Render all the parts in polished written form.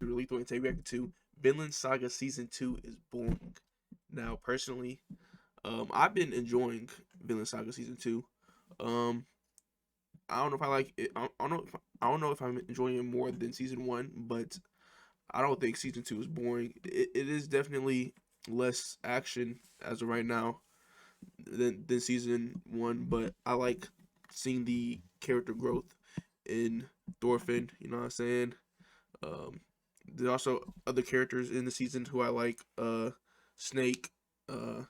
Lethal and take reacted to Vinland Saga Season 2 is boring. Now, personally, I've been enjoying Vinland Saga Season 2. I don't know if I like it. I don't know if I'm enjoying it more than Season 1, but I don't think Season 2 is boring. It is definitely less action as of right now than Season 1, but I like seeing the character growth in Thorfinn, you know what I'm saying? There's also other characters in the season who I like. Snake. I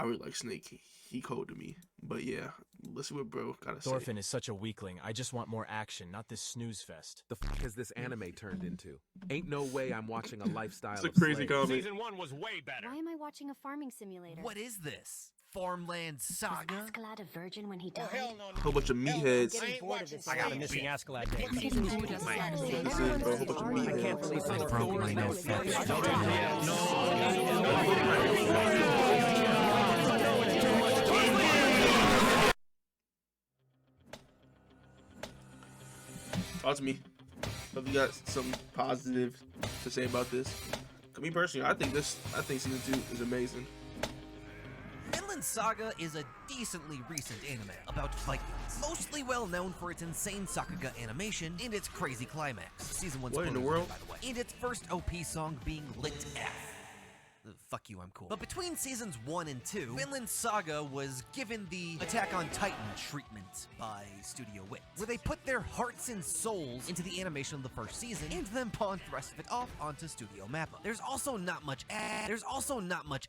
really like Snake. He cold to me. But yeah, let's see what bro gotta say. Thorfinn is such a weakling. I just want more action, not this snooze fest. The fuck has this anime turned into? Ain't no way I'm watching a lifestyle It's a of crazy slaves. comment. Season 1 was way better. Why am I watching a farming simulator? What is this? Farmland Saga? Was Askeladd a virgin when he died? A whole bunch of meatheads. I ain't watching I got a missing Askeladd day. Season 2 doesn't This is a whole bunch of meatheads. I broke my nose. Talk to me. Hope you got something positive to say about this. Me personally, I think season 2 is amazing. Vinland Saga is a decently recent anime about Vikings, mostly well known for its insane Sakuga animation and its crazy climax. Season 1's What in the spoilers, world? by the way, and its first OP song being Lit F. Fuck you, I'm cool. But between seasons 1 and 2, Vinland Saga was given the Attack on Titan treatment by Studio Wit, where they put their hearts and souls into the animation of the first season and then pawned the rest of it off onto Studio Mappa. There's also not much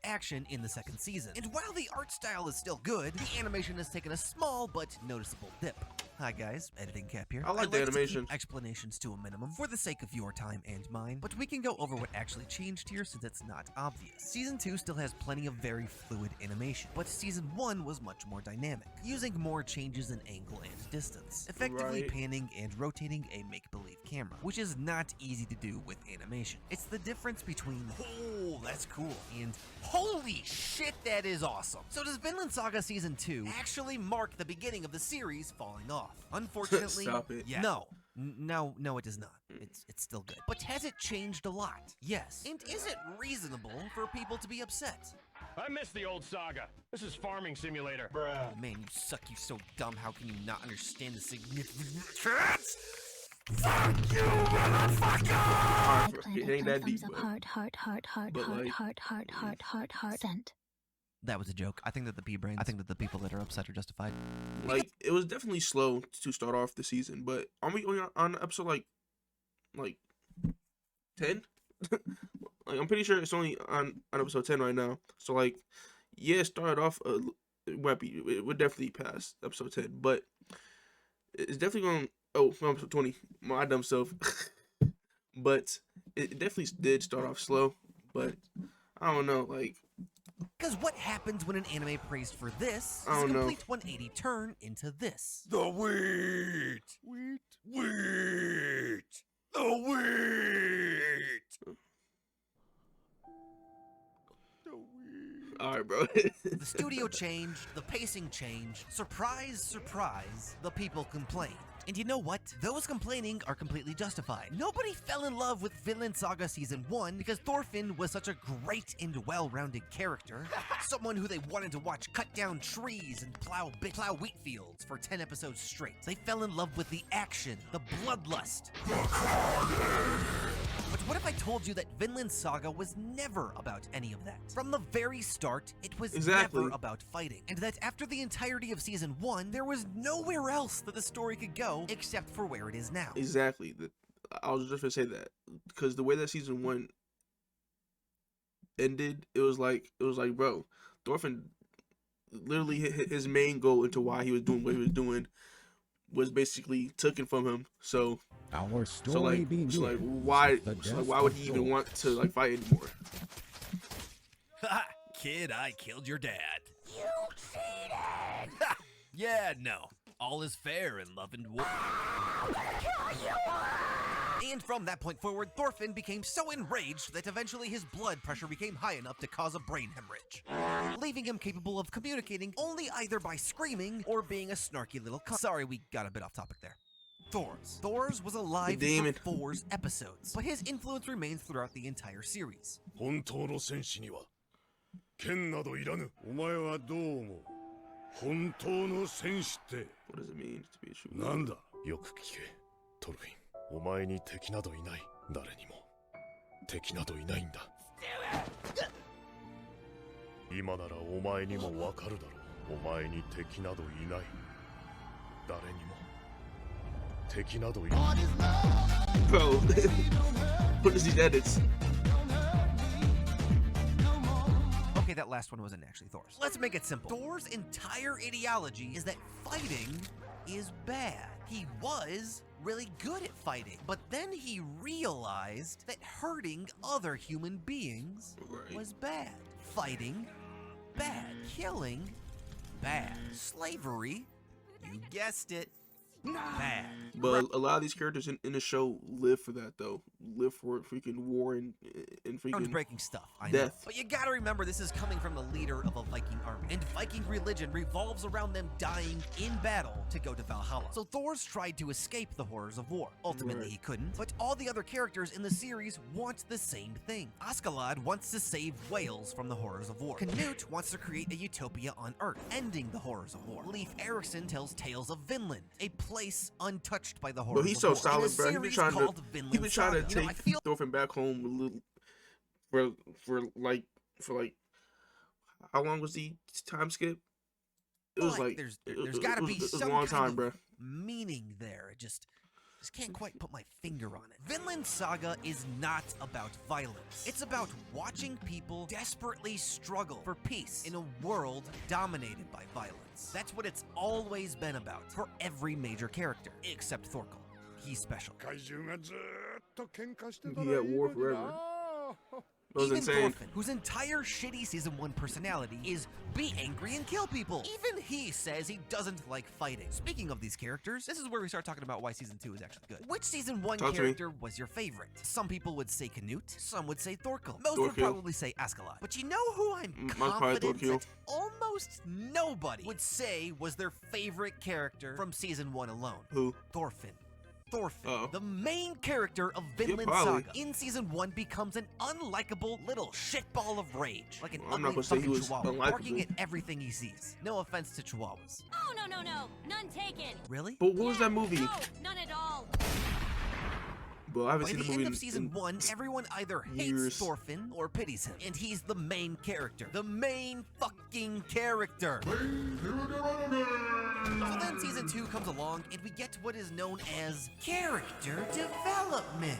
action in the second season. And while the art style is still good, the animation has taken a small but noticeable dip. Hi guys, editing cap here. I like the to animation. keep explanations to a minimum for the sake of your time and mine, but we can go over what actually changed here since it's not obvious. Season 2 still has plenty of very fluid animation, but Season 1 was much more dynamic, using more changes in angle and distance, effectively Right. panning and rotating a make-believe camera, which is not easy to do with animation. It's the difference between, oh, that's cool, and holy shit, that is awesome. So does Vinland Saga Season 2 actually mark the beginning of the series falling off? Unfortunately, Stop it. yeah. No, it does not. It's still good. But has it changed a lot? Yes. And is it reasonable for people to be upset? I miss the old Saga. This is farming simulator. Man, you suck, you so dumb. How can you not understand the significance? Fuck you, motherfucker! Alright, it ain't that deep, but like, Scent. That was a joke. I think that the P-brains, I think that the people that are upset are justified. like it was definitely slow to start off the season, but are we only on episode like 10? Like I'm pretty sure it's only on episode 10 right now. So like, yeah, it started off it would definitely pass episode 10, but it's definitely going. Oh, episode 20. My dumb self. But it definitely did start off slow. But I don't know, like. Because what happens when an anime praised for this I is a don't know. complete 180 turn into this. The wheat! The wheat! Alright, bro. The studio changed, the pacing changed, surprise, surprise, the people complained. And you know what? Those complaining are completely justified. Nobody fell in love with Vinland Saga Season 1 because Thorfinn was such a great and well-rounded character. Someone who they wanted to watch cut down trees and plow wheat fields for 10 episodes straight. They fell in love with the action, the bloodlust. But what if I told you that Vinland Saga was never about any of that? From the very start, it was Exactly. never about fighting. And that after the entirety of Season 1, there was nowhere else that the story could go except for where it is now. Exactly. I was just gonna say that because the way that season 1 ended, it was like, bro, Thorfinn literally his main goal into why he was doing what he was doing was basically taken from him. So Our story why would he even want to like fight anymore? Ha! Kid, I killed your dad. You cheated! Yeah, no. All is fair in love and war. And from that point forward, Thorfinn became so enraged that eventually his blood pressure became high enough to cause a brain hemorrhage, leaving him capable of communicating only either by screaming or being a snarky little cunt. Sorry, we got a bit off topic there. Thors was alive The demon. for 4 episodes, but his influence remains throughout the entire series. 本当の戦士には剣などいらぬ。お前はどう思う？本当の戦士って What does it mean to be a true なんだ？よく聞け、トルフィン。お前に敵などいない。誰にも敵などいないんだ。今ならお前にもわかるだろう。お前に敵などいない。誰にも敵などいない。 Bro, what is these edits? Okay, that last one wasn't actually Thor's. Let's make it simple. Thor's entire ideology is that fighting is bad. He was really good at fighting, but then he realized that hurting other human beings Right. was bad. Fighting, bad. Killing, bad. Slavery, you guessed it, bad. But a lot of these characters in the show live for that though. Live for freaking war and freaking Groundbreaking stuff, I know. death. But you gotta remember, this is coming from the leader of a Viking army. And Viking religion revolves around them dying in battle to go to Valhalla. So Thor's tried to escape the horrors of war. Ultimately, Right. he couldn't. But all the other characters in the series want the same thing. Askeladd wants to save Wales from the horrors of war. Canute wants to create a utopia on Earth, ending the horrors of war. Leif Erikson tells tales of Vinland, a place untouched by the horrors But he's of so war. solid, In a bro. He been series trying to called Vinland Saga. You know, I take feel Thorfinn back home a little for like how long was the time skip? It was like there's it got to was- be it was some a long kind time, of bro. meaning there. It just can't quite put my finger on it. Vinland Saga is not about violence. It's about watching people desperately struggle for peace in a world dominated by violence. That's what it's always been about for every major character, except Thorkel. He's special. 怪獣がずーっと喧嘩してた He ら at いい war のにな forever. That was Even insane. Thorfinn, whose entire shitty season 1 personality is be angry and kill people. Even he says he doesn't like fighting. Speaking of these characters, this is where we start talking about why season 2 is actually good. Which season 1 Talk to me. character was your favorite? Some people would say Canute, some would say Thorkel. Most would Thorkel. probably say Askeladd. But you know who I'm Mine's probably confident Thorkel. that almost nobody would say was their favorite character from season 1 alone? Who? Thorfinn. Thorfinn, Uh-oh. the main character of Vinland probably. Saga, in season 1 becomes an unlikable little shitball of rage, like an Well, I'm not ugly gonna say he fucking was chihuahua, barking unlikable. at everything he sees. No offense to chihuahuas. Oh, no, none taken. Really? But what was Yeah, that movie? No, none at all. Bro, I haven't By seen the the movie end of in season 1, everyone either hates years. Thorfinn or pities him, and he's the main character. The main fucking character. So then season 2 comes along, and we get what is known as character development.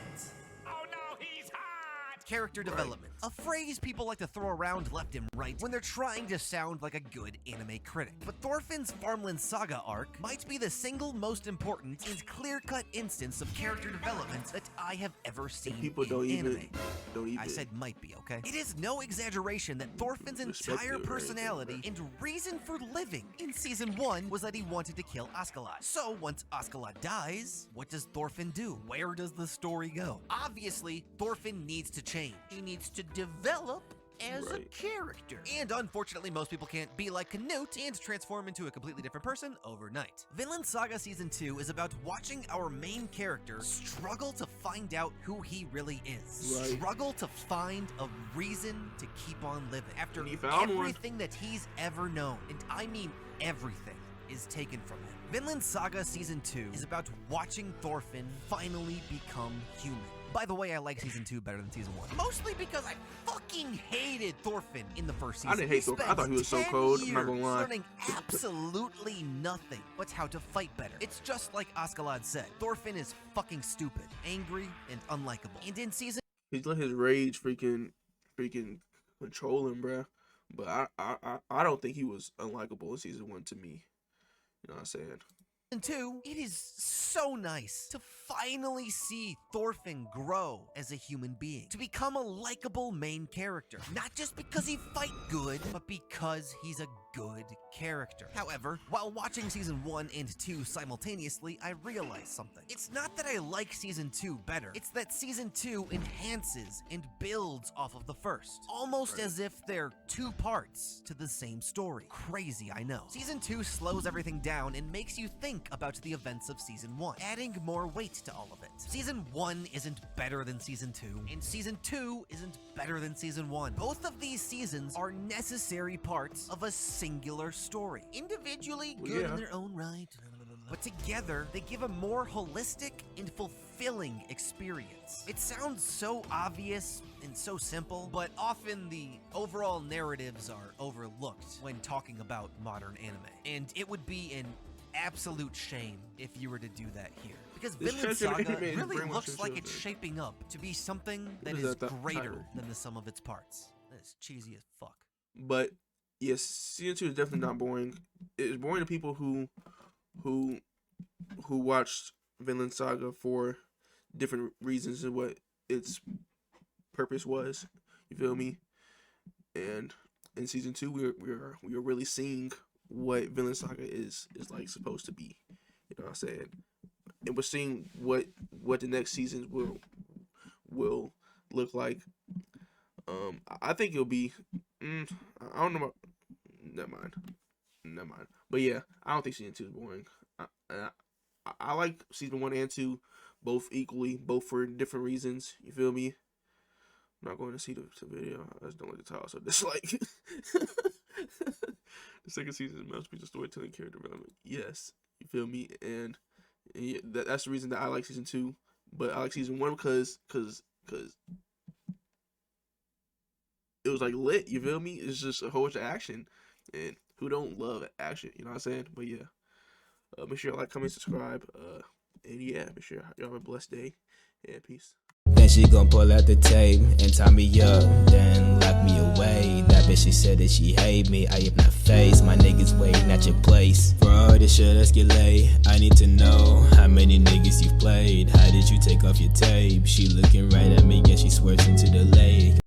Oh no, he's hot! Character development. A phrase people like to throw around left and right when they're trying to sound like a good anime critic. But Thorfinn's Farmland Saga arc might be the single most important and clear-cut instance of character development that I have ever seen People in don't anime. even. I said might be, okay? It is no exaggeration that Thorfinn's Respect entire it, right? personality and reason for living in season 1 was that he wanted to kill Askeladd. So once Askeladd dies, what does Thorfinn do? Where does the story go? Obviously, Thorfinn needs to change. He needs to develop as a Right. character. And unfortunately, most people can't be like Canute and transform into a completely different person overnight. Vinland Saga Season 2 is about watching our main character struggle to find out who he really is. Right. Struggle to find a reason to keep on living after And he found one. everything that he's ever known, and I mean everything, is taken from him. Vinland Saga Season 2 is about watching Thorfinn finally become human. By the way, I like Season 2 better than Season 1. Mostly because I fucking hated Thorfinn in the first season. I didn't hate Thorfinn. I thought he was so spent 10 cold, I'm not gonna years lie. learning absolutely nothing but how to fight better. It's just like Askeladd said. Thorfinn is fucking stupid, angry, and unlikable. And in Season He's let his rage freaking control him, bruh. But I don't think he was unlikable in season 1 to me. You know what I'm saying? 2, it is so nice to finally see Thorfinn grow as a human being, to become a likable main character. Not just because he fight good, but because he's a good character. However, while watching season 1 and 2 simultaneously, I realized something. It's not that I like season 2 better, it's that season 2 enhances and builds off of the first, almost as if they're two parts to the same story. Crazy, I know. Season 2 slows everything down and makes you think about the events of season 1, adding more weight to all of it. Season 1 isn't better than season 2, and season 2 isn't better than season 1. Both of these seasons are necessary parts of a singular story. Individually good in their own right, but together they give a more holistic and fulfilling experience. It sounds so obvious and so simple, but often the overall narratives are overlooked when talking about modern anime. And it would be an absolute shame if you were to do that here. Because Vinland Saga really looks like it's shaping up to be something that is greater than the sum of its parts. That is cheesy as fuck. But yes, season 2 is definitely not boring. It's boring to people who watched Vinland Saga for different reasons and what its purpose was. You feel me? And in season 2, we are really seeing what Vinland Saga is like supposed to be. You know what I'm saying? And we're seeing what the next seasons will look like. I think it'll be. I don't know about. Never mind. But yeah, I don't think season 2 is boring. I like season 1 and 2 both equally, both for different reasons. You feel me? I'm not going to see the video. I just don't like the title, so dislike. The second season is masterpiece of storytelling, character development. Yes, you feel me? And yeah, that's the reason that I like season 2. But I like season 1 because it was like lit. You feel me? It's just a whole bunch of action, and who don't love action? You know what I'm saying? But yeah, make sure you like, comment, subscribe, and yeah, make sure y'all have a blessed day. Yeah, peace. Then she gon' pull out the tape and tie me up, then lock me away. That bitch, she said that she hate me. I am not phased, my niggas waiting at your place. For all this shit escalate, I need to know how many niggas you've played. How did you take off your tape? She looking right at me and she swears into the